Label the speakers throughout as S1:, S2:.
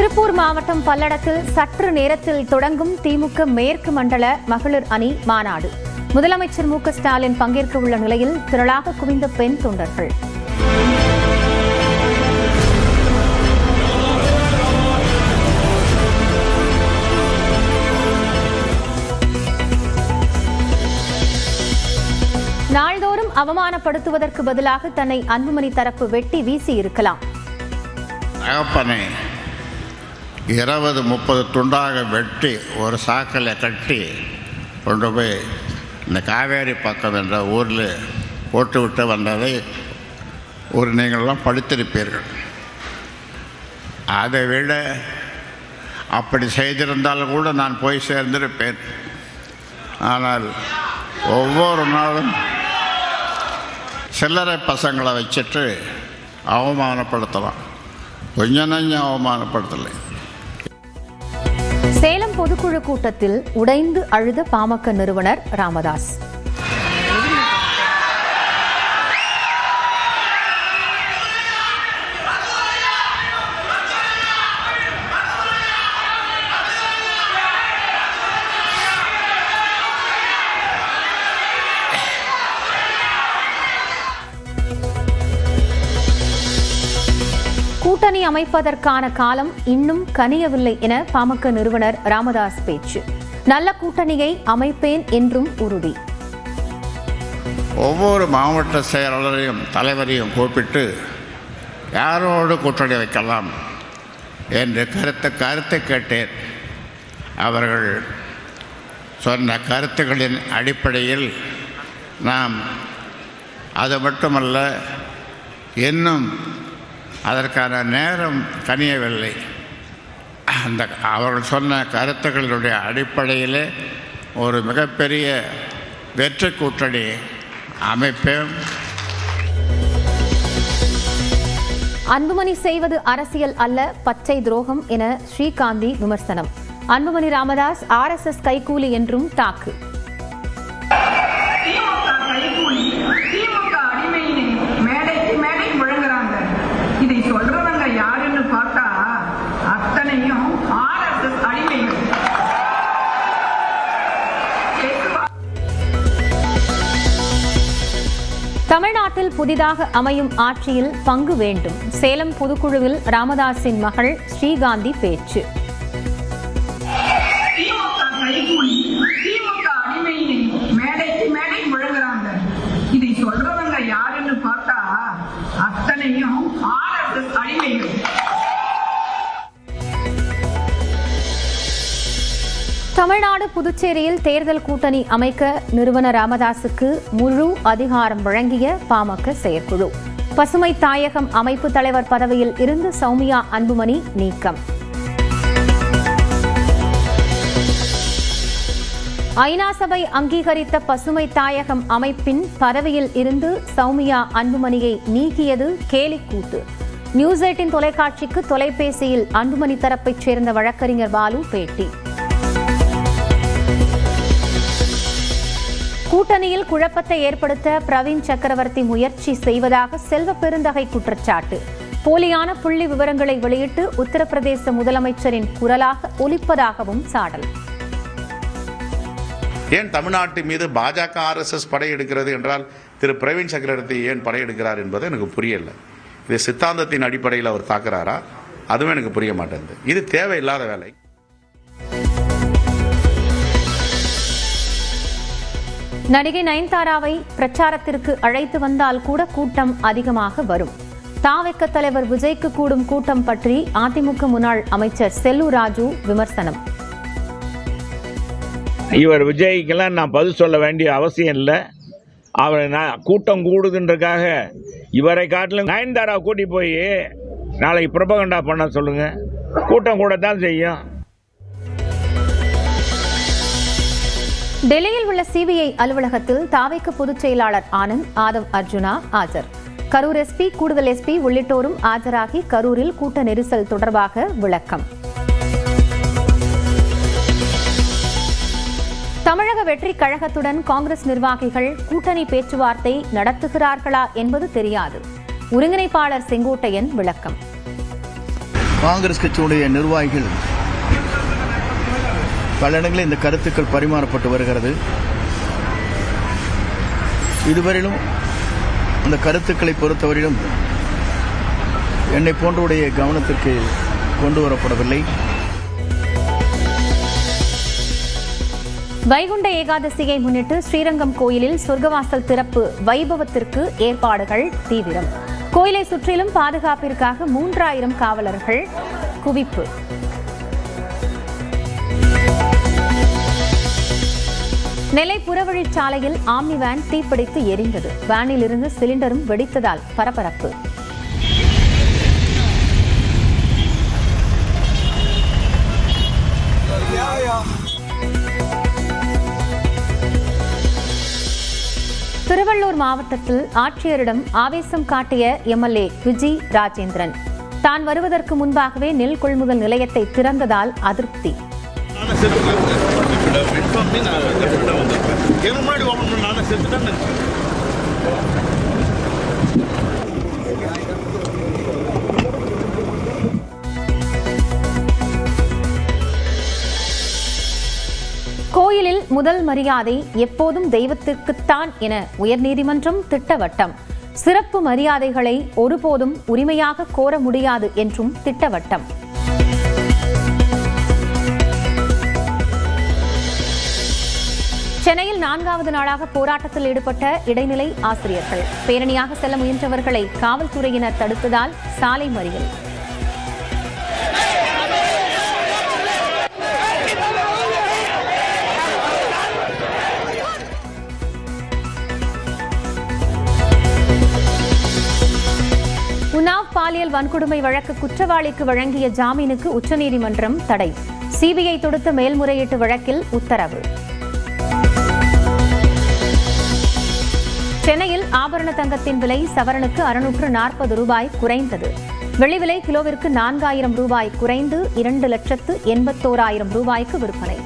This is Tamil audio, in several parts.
S1: திருப்பூர் மாவட்டம் பல்லடத்தில் சற்று நேரத்தில் தொடங்கும் திமுக மேற்கு மண்டல மகளிர் அணி மாநாடு. முதலமைச்சர் மு.க.ஸ்டாலின் பங்கேற்க உள்ள நிலையில் திரளாக குவிந்த பெண் தொண்டர்கள். நாள்தோறும் அவமானப்படுத்துவதற்கு பதிலாக தன்னை அன்புமணி தரப்பு வெட்டி வீசி இருக்கலாம்.
S2: 20-30 துண்டாக வெட்டி ஒரு சாக்கில் கட்டி கொண்டு போய் இந்த காவேரி பக்கம் என்ற ஊரில் போட்டுவிட்டு வந்ததை நீங்களெல்லாம் படித்திருப்பீர்கள். அதை விட அப்படி செய்திருந்தாலும் கூட நான் போய் சேர்ந்திருப்பேன். ஆனால் ஒவ்வொரு நாளும் சில்லறை பசங்களை வச்சுட்டு அவமானப்படுத்தலாம். கொஞ்சம் நஞ்சம் அவமானப்படுத்தலை.
S1: சேலம் பொதுக்குழு கூட்டத்தில் உடைந்து அழுத பாமக நிறுவனர் ராமதாஸ். கூட்டணி அமைப்பதற்கான காலம் இன்னும் கனியவில்லை என பாமக நிறுவனர் ராமதாஸ் பேச்சு. நல்ல கூட்டணியை அமைப்பேன் என்றும் உறுதி.
S2: ஒவ்வொரு மாவட்ட செயலாளரையும் தலைவரையும் கூப்பிட்டு யாரோடு கூட்டணி வைக்கலாம் என்று கருத்தை கேட்டேன். அவர்கள் சொன்ன கருத்துக்களின் அடிப்படையில் நாம் அது மட்டுமல்ல, இன்னும் அதற்கான நேரம் கனியவில்லை. அவர்கள் சொன்ன கருத்துக்களுடைய அடிப்படையிலே ஒரு மிகப்பெரிய வெற்றி கூட்டணி அமைப்பேன்.
S1: அன்புமணி செய்வது அரசியல் அல்ல, பச்சை துரோகம் என ஸ்ரீகாந்தி விமர்சனம். அன்புமணி ராமதாஸ் RSS கைகூலி என்றும் தாக்கு. தமிழ்நாட்டில் புதிதாக அமையும் ஆட்சியில் பங்கு வேண்டும். சேலம் பொதுக்குழுவில் ராமதாஸின் மகள் ஸ்ரீகாந்தி பேச்சு.
S3: இதை சொல்றவங்க யாருன்னு பார்த்தா அத்தனையும் RSS அடிமைகள்.
S1: தமிழ்நாடு புதுச்சேரியில் தேர்தல் கூட்டணி அமைக்க நிறுவனர் ராமதாசுக்கு முழு அதிகாரம் வழங்கிய பாமக செயற்குழு. பசுமை தாயகம் அமைப்பு தலைவர் பதவியில் இருந்து சௌமியா அன்புமணி நீக்கம். ஐநா சபை அங்கீகரித்த பசுமை தாயகம் அமைப்பின் பதவியில் இருந்து சௌமியா அன்புமணியை நீக்கியது கேலிக்கூத்து. நியூஸ் 18 தொலைக்காட்சிக்கு தொலைபேசியில் அன்புமணி தரப்பைச் சேர்ந்த வழக்கறிஞர் பாலு பேட்டி. கூட்டணியில் குழப்பத்தை ஏற்படுத்த பிரவீன் சக்கரவர்த்தி முயற்சி செய்வதாக செல்வ பெருந்தகை குற்றச்சாட்டு. போலியான புள்ளி விவரங்களை வெளியிட்டு உத்தரப்பிரதேச முதலமைச்சரின் குரலாக ஒலிப்பதாகவும் சாடல்.
S4: ஏன் தமிழ்நாட்டு மீது பாஜக RSS படையெடுக்கிறது என்றால் திரு பிரவீன் சக்கரவர்த்தி ஏன் படையெடுக்கிறார் என்பது எனக்கு புரியல. இது சித்தாந்தத்தின் அடிப்படையில் அவர் தாக்குறாரா? அதுவும் எனக்கு புரிய மாட்டேங்குது. இது தேவையில்லாத வேலை.
S1: நடிகை நயன்தாராவை பிரச்சாரத்திற்கு அழைத்து வந்தால் கூட கூட்டம் அதிகமாக வரும். தாவேக தலைவர் விஜய்க்கு கூடும் கூட்டம் பற்றி அதிமுக முன்னாள் அமைச்சர் செல்லூர் ராஜு விமர்சனம்.
S5: இவர் விஜய்க்கெல்லாம் நான் பதில் சொல்ல வேண்டிய அவசியம் இல்லை. அவர் கூட்டம் கூடுதுன்றக்காக இவரை காட்டிலும் நயன்தாரா கூட்டி போய் நாளைக்கு புரபகண்டா பண்ண சொல்லுங்க. கூட்டம் கூட தான் செய்யும்.
S1: டெல்லியில் உள்ள CBI அலுவலகத்தில் தாவேக பொதுச் செயலாளர் ஆனந்த், ஆதவ் அர்ஜுனா ஆஜர். கரூர் SP, கூடுதல் SP உள்ளிட்டோரும் ஆஜராகி கரூரில் கூட்ட நெரிசல் தொடர்பாக விளக்கம். தமிழக வெற்றி கழகத்துடன் காங்கிரஸ் நிர்வாகிகள் கூட்டணி பேச்சுவார்த்தை நடத்துகிறார்களா என்பது தெரியாது. ஒருங்கிணைப்பாளர் செங்கோட்டையன் விளக்கம்.
S6: காங்கிரஸ் கட்சியுடைய நிர்வாகிகள் பல இடங்களில் இந்த கருத்துக்கள் பரிமாறப்பட்டு வருகிறது. இதுவரையிலும் அந்த கருத்துக்களை பொறுத்தவரையிலும் என்னை போன்றவுடைய கவனத்திற்கு கொண்டு வரப்படவில்லை.
S1: வைகுண்ட ஏகாதசியை முன்னிட்டு ஸ்ரீரங்கம் கோயிலில் சொர்க்கவாசல் திறப்பு வைபவத்திற்கு ஏற்பாடுகள் தீவிரம். கோயிலை சுற்றிலும் பாதுகாப்பிற்காக 3000 காவலர்கள் குவிப்பு. நெல்லை புறவழிச்சாலையில் ஆம்னி வேன் தீப்பிடித்து எரிந்தது. வேனில் இருந்து சிலிண்டரும் வெடித்ததால் பரபரப்பு. திருவள்ளூர் மாவட்டத்தில் ஆட்சியரிடம் ஆவேசம் காட்டிய எம்எல்ஏ விஜி ராஜேந்திரன். தான் வருவதற்கு முன்பாகவே நெல் கொள்முதல் நிலையத்தை திறந்ததால் அதிருப்தி. கோயிலில் முதல் மரியாதை எப்போதும் தெய்வத்திற்குத்தான் என உயர்நீதிமன்றம் திட்டவட்டம். சிறப்பு மரியாதைகளை ஒருபோதும் உரிமையாக கோர முடியாது என்றும் திட்டவட்டம். சென்னையில் 4வது நாளாக போராட்டத்தில் ஈடுபட்ட இடைநிலை ஆசிரியர்கள். பேரணியாக செல்ல முயன்றவர்களை காவல்துறையினர் தடுத்ததால் சாலை மறியல். உன்னாவ் பாலியல் வன்கொடுமை வழக்கு குற்றவாளிக்கு வழங்கிய ஜாமீனுக்கு உச்சநீதிமன்றம் தடை. சிபிஐ தொடுத்த மேல்முறையீட்டு வழக்கில் உத்தரவு. சென்னையில் ஆபரண தங்கத்தின் விலை சவரனுக்கு 640 ரூபாய் குறைந்தது. வெள்ளி விலை கிலோவிற்கு 4000 ரூபாய் குறைந்து 2,81,000 ரூபாய்க்கு விற்பனை.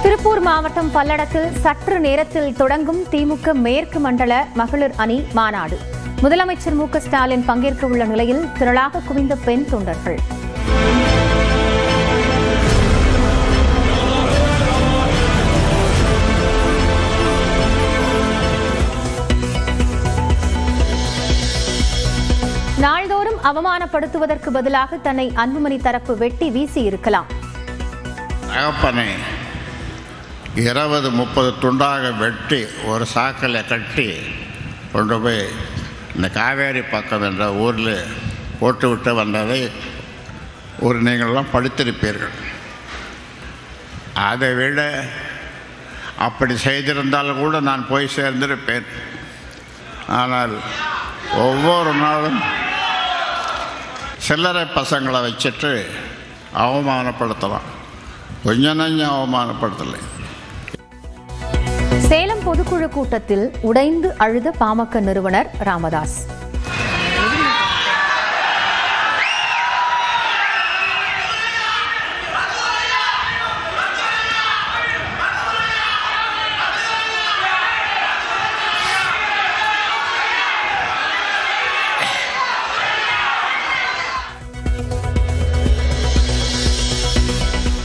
S1: திருப்பூர் மாவட்டம் பல்லடத்தில் சற்று நேரத்தில் தொடங்கும் திமுக மேற்கு மண்டல மகளிர் அணி மாநாடு. முதலமைச்சர் மு க ஸ்டாலின் பங்கேற்க உள்ள நிலையில் திரளாக குவிந்த பெண் தொண்டர்கள். நாள்தோறும் அவமானப்படுத்துவதற்கு பதிலாக தன்னை அன்புமணி தரப்பு வெட்டி வீசி இருக்கலாம்.
S2: தகப்பனை 20-30 துண்டாக வெட்டி ஒரு சாக்கில் கட்டி கொண்டு போய் இந்த காவேரி பக்கம் என்ற ஊரில் போட்டுவிட்டு வந்ததை நீங்களெல்லாம் படித்திருப்பீர்கள். அதை விட அப்படி செய்திருந்தாலும் கூட நான் போய் சேர்ந்திருப்பேன். ஆனால் ஒவ்வொரு நாளும் சில்லறை பசங்களை வச்சுட்டு அவமானப்படுத்தலாம். கொஞ்சம் நஞ்சம் அவமானப்படுத்தலை.
S1: சேலம் பொதுக்குழு கூட்டத்தில் உடைந்து அழுத பாமக நிறுவனர் ராமதாஸ்.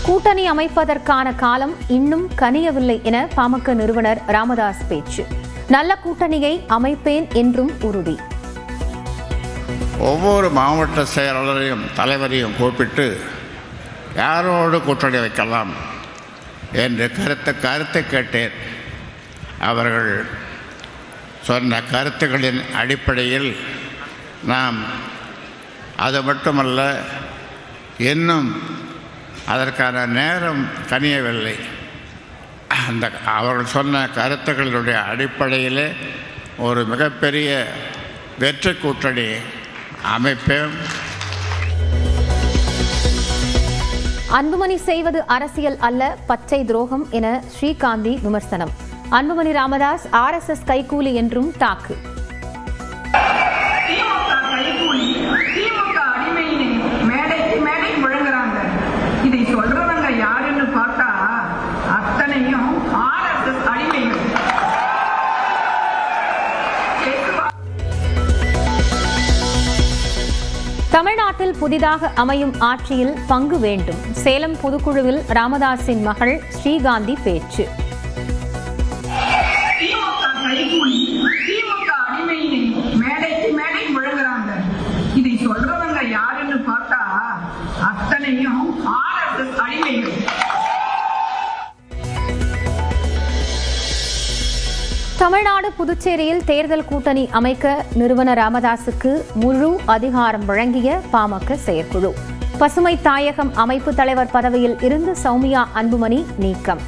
S1: கூட்டணி அமைப்பதற்கான காலம் இன்னும் கனியவில்லை என பாமக நிறுவனர் ராமதாஸ் பேச்சு. நல்ல கூட்டணியை அமைப்பேன் என்றும் உறுதி.
S2: ஒவ்வொரு மாவட்ட செயலாளரையும் தலைவரையும் கூப்பிட்டு யாரோடு கூட்டணி வைக்கலாம் என்று கருத்து கேட்டேன். அவர்கள் சொன்ன கருத்துக்களின் அடிப்படையில் நாம் அது மட்டுமல்ல, இன்னும் அதற்கான நேரம் கனியவில்லை. அவர்கள் சொன்ன கருத்துக்களுடைய அடிப்படையிலே ஒரு மிகப்பெரிய வெற்றி கூட்டணி அமைப்பேன்.
S1: அன்புமணி செய்வது அரசியல் அல்ல, பச்சை துரோகம் என ஸ்ரீகாந்தி விமர்சனம். அன்புமணி ராமதாஸ் RSS கைகூலி என்றும் தாக்கு.
S3: இதை சொல்றவங்க யாருன்னு பார்த்தா அத்தனையும் RSS அடிமைகள்.
S1: தமிழ்நாட்டில் புதிதாக அமையும் ஆட்சியில் பங்கு வேண்டும். சேலம் பொதுக்குழுவில் ராமதாஸின் மகள் ஸ்ரீகாந்தி பேச்சு.
S3: திமுக கைகூலி, திமுக அடிமையினை மேடைக்கு மேடை முழங்குறாங்க. இதை சொல்றவங்க யாருன்னு பார்த்தா அத்தனையும் RSS அடிமைகள்.
S1: தமிழ்நாடு புதுச்சேரியில் தேர்தல் கூட்டணி அமைக்க நிறுவனர் ராமதாசுக்கு முழு அதிகாரம் வழங்கிய பாமக செயற்குழு. பசுமை தாயகம் அமைப்பு தலைவர் பதவியில் இருந்து சௌமியா அன்புமணி நீக்கம்.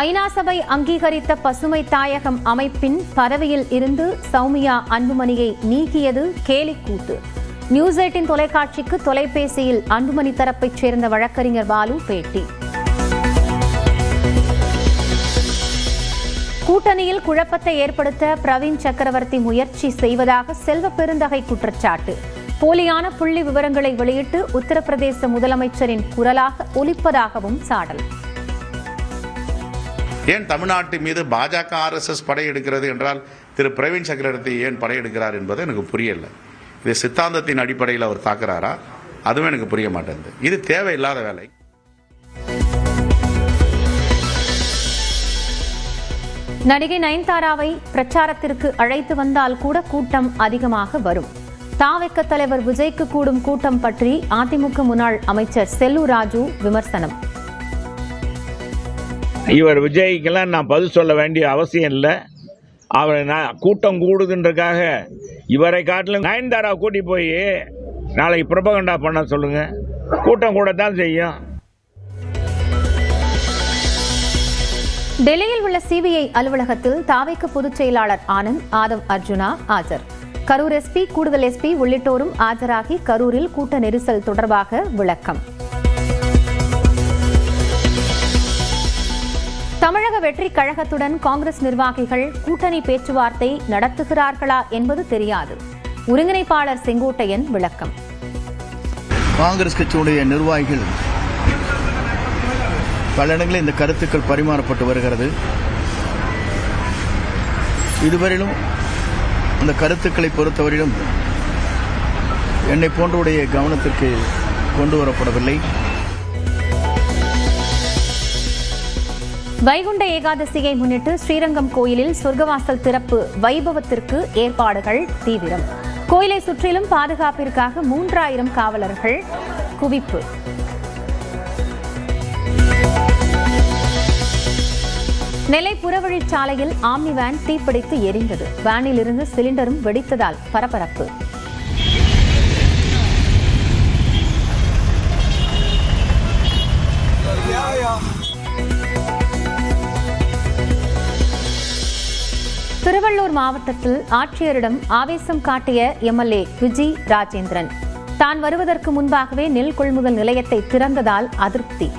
S1: ஐநா சபை அங்கீகரித்த பசுமை தாயகம் அமைப்பின் பதவியில் இருந்து சௌமியா அன்புமணியை நீக்கியது கேலிக்கூத்து. நியூஸ் 18 தொலைக்காட்சிக்கு தொலைபேசியில் அன்புமணி தரப்பைச் சேர்ந்த வழக்கறிஞர் பாலு பேட்டி. கூட்டணியில் குழப்பத்தை ஏற்படுத்த பிரவீன் சக்கரவர்த்தி முயற்சி செய்வதாக செல்வ பெருந்தகை குற்றச்சாட்டு. போலியான புள்ளி விவரங்களை வெளியிட்டு உத்தரப்பிரதேச முதலமைச்சரின் குரலாக ஒலிப்பதாகவும் சாடல்.
S4: ஏன் தமிழ்நாட்டு மீது பாஜக RSS படையெடுக்கிறது என்றால் திரு பிரவீன் சக்கரவர்த்தி ஏன் படையெடுக்கிறார் என்பது எனக்கு புரியல. இது சித்தாந்தத்தின் அடிப்படையில் அவர் தாக்குறாரா? அதுவும் எனக்கு புரிய மாட்டேங்குது. இது தேவையில்லாத வேலை.
S1: நடிகை நயன்தாராவை பிரச்சாரத்திற்கு அழைத்து வந்தால் கூட கூட்டம் அதிகமாக வரும். தாவேக தலைவர் விஜய்க்கு கூடும் கூட்டம் பற்றி அதிமுக முன்னாள் அமைச்சர் செல்லூர் ராஜு விமர்சனம்.
S5: இவர் விஜய்க்கெல்லாம் நான் பதில் சொல்ல வேண்டிய அவசியம் இல்லை. அவர் கூட்டம் கூடுதுன்றக்காக இவரை காட்டிலும் நயன்தாரா கூட்டி போய் நாளைக்கு புரபகண்டா பண்ண சொல்லுங்க. கூட்டம் கூடத்தான் செய்யும்.
S1: டெல்லியில் உள்ள சிபிஐ அலுவலகத்தில் தாவேக பொதுச் செயலாளர் ஆனந்த், ஆதவ் அர்ஜுனா ஆஜர். கரூர் எஸ்பி, கூடுதல் எஸ்பி உள்ளிட்டோரும் ஆஜராகி கரூரில் கூட்ட நெரிசல் தொடர்பாக விளக்கம். தமிழக வெற்றிக் கழகத்துடன் காங்கிரஸ் நிர்வாகிகள் கூட்டணி பேச்சுவார்த்தை நடத்துகிறார்களா என்பது தெரியாது. ஒருங்கிணைப்பாளர் செங்கோட்டையன் விளக்கம்.
S6: காங்கிரஸ் கட்சியுடைய நிர்வாகிகள் பல இடங்களில் இந்த கருத்துக்கள் பரிமாறப்பட்டு வருகிறது. இதுவரையிலும் அந்த கருத்துக்களை பொறுத்தவரையிலும் என்னை போன்றவுடைய கவனத்திற்கு கொண்டு வரப்படவில்லை.
S1: வைகுண்ட ஏகாதசியை முன்னிட்டு ஸ்ரீரங்கம் கோயிலில் சொர்க்கவாசல் திறப்பு வைபவத்திற்கு ஏற்பாடுகள் தீவிரம். கோயிலை சுற்றிலும் பாதுகாப்பிற்காக 3000 காவலர்கள் குவிப்பு. நெல்லை புறவழிச்சாலையில் ஆம்னி வேன் தீப்பிடித்து எரிந்தது. வேனில் இருந்து சிலிண்டரும் வெடித்ததால் பரபரப்பு. திருவள்ளூர் மாவட்டத்தில் ஆட்சியரிடம் ஆவேசம் காட்டிய எம்எல்ஏ விஜி ராஜேந்திரன். தான் வருவதற்கு முன்பாகவே நெல் கொள்முதல் நிலையத்தை திறந்ததால் அதிருப்தி.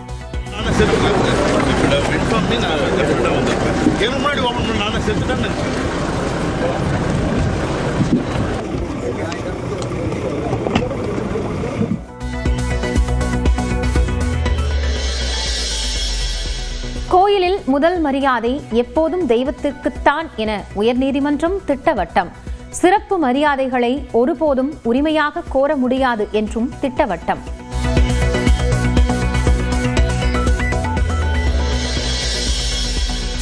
S1: கோயிலில் முதல் மரியாதை எப்போதும் தெய்வத்திற்குத்தான் என உயர்நீதிமன்றம் திட்டவட்டம். சிறப்பு மரியாதைகளை ஒருபோதும் உரிமையாக கோர முடியாது என்றும் திட்டவட்டம்.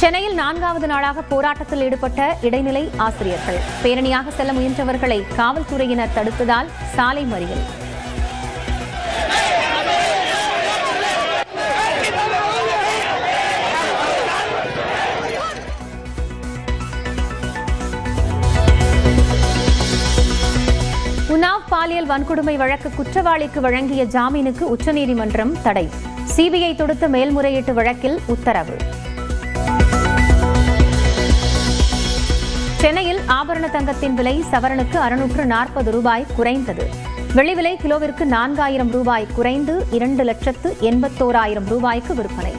S1: சென்னையில் 4வது நாளாக போராட்டத்தில் ஈடுபட்ட இடைநிலை ஆசிரியர்கள். பேரணியாக செல்ல முயன்றவர்களை காவல்துறையினர் தடுத்ததால் சாலை மறியல். உன்னாவ் பாலியல் வன்கொடுமை வழக்கு குற்றவாளிக்கு வழங்கிய ஜாமீனுக்கு உச்சநீதிமன்றம் தடை. சிபிஐ தொடுத்த மேல்முறையீட்டு வழக்கில் உத்தரவு. சென்னையில் ஆபரண தங்கத்தின் விலை சவரனுக்கு 640 ரூபாய் குறைந்தது. வெள்ளி விலை கிலோவிற்கு 4000 ரூபாய் குறைந்து 2,81,000 ரூபாய்க்கு விற்பனை.